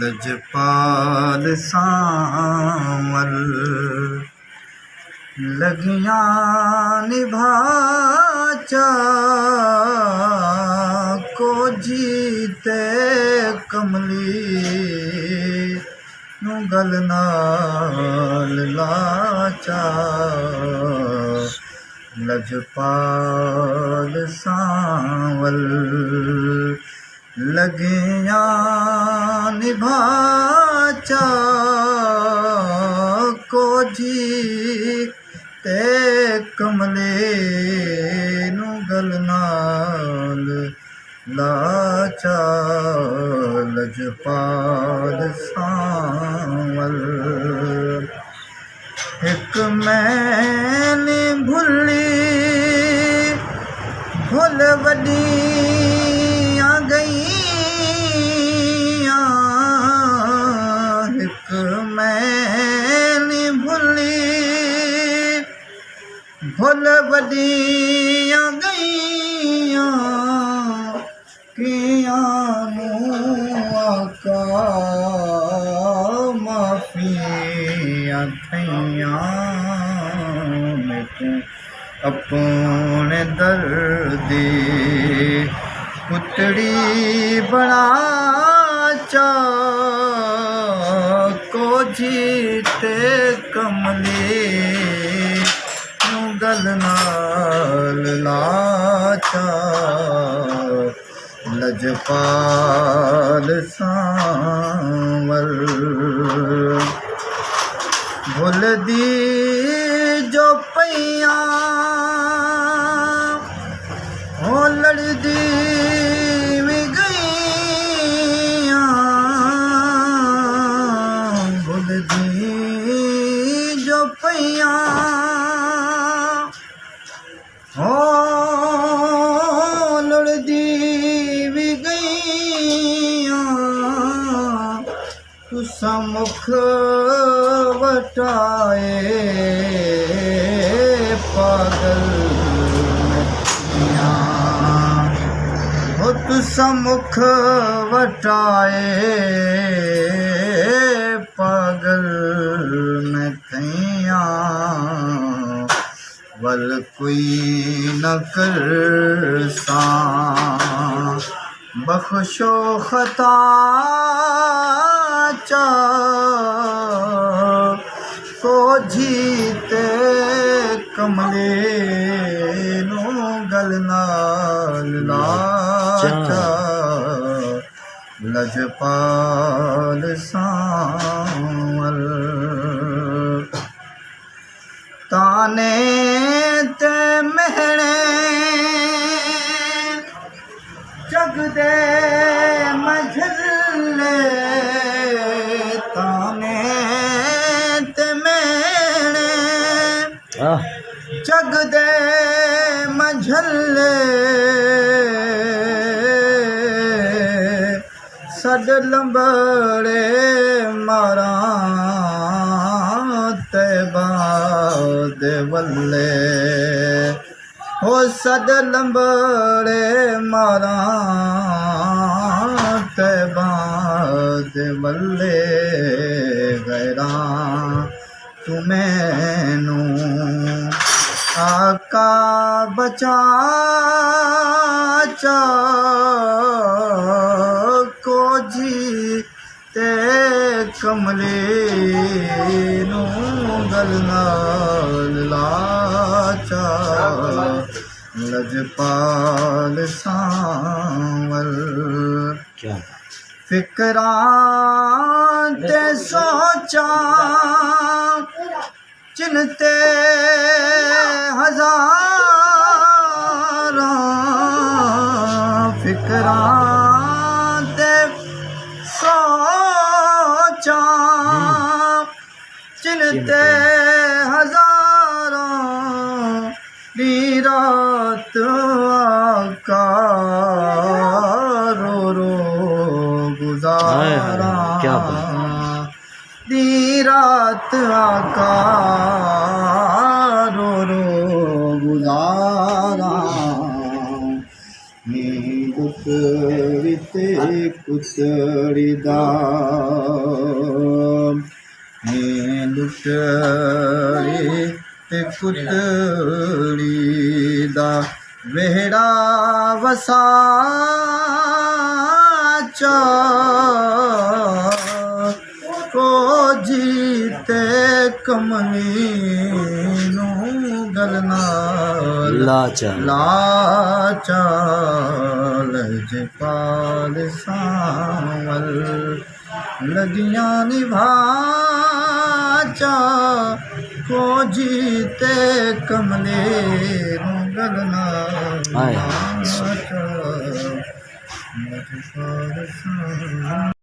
लजपाल सांवल लगियां निभाचा को जीते कमली गल नाल लाचा लजपाल सांवल लगियां निभाचा को जीते कमले गल नाल लाचा लजपाल सांवल एक मैंने भुली भुल वॾियां गईयां एक मैंने भुली भुल वॾियां गईयां आका माफियां थैयां अपने दर्दी पुतड़ी बना चा को जीते कमले गल नाल लाचा लजपाल सांवल भुल दी जो पैया हो लड़दी भी गईयां भुल दी जो पैया हो लड़दी तुसा मुख वटाए पागल हो तुसा मुख वटाए पागल में थैया वल कोई न कर सा बख्शो खता को जीते कमले गल नाल लाचा लजपाल सांवल ताने ते महणे जग दे मझले ताने ते मैने जग दे मझले सड लंबड़े मारा तैबा दे वल्ले हो सद लंबड़े मारा तैबा दे वल्ले गैरा तुम्हें आका बचा चा को जीते कमले गल नाल लाचा लजपाल सांवल फिकरां ते सोचा चिनते हजारां फिकरां ते सोचा चिनते हजारां दी रात आका रो रो गुजारा दी रात आका रो रो गुजारा दुख ते कुतड़ी दा लुटड़ी ते कुतड़ी दा वेड़ा वसा चा को जीते कमली नू गलना लाचा लजपाल सावल लगियां निभाचा को जीते कमले नू गलना आय। लाचा लजपाल सावल।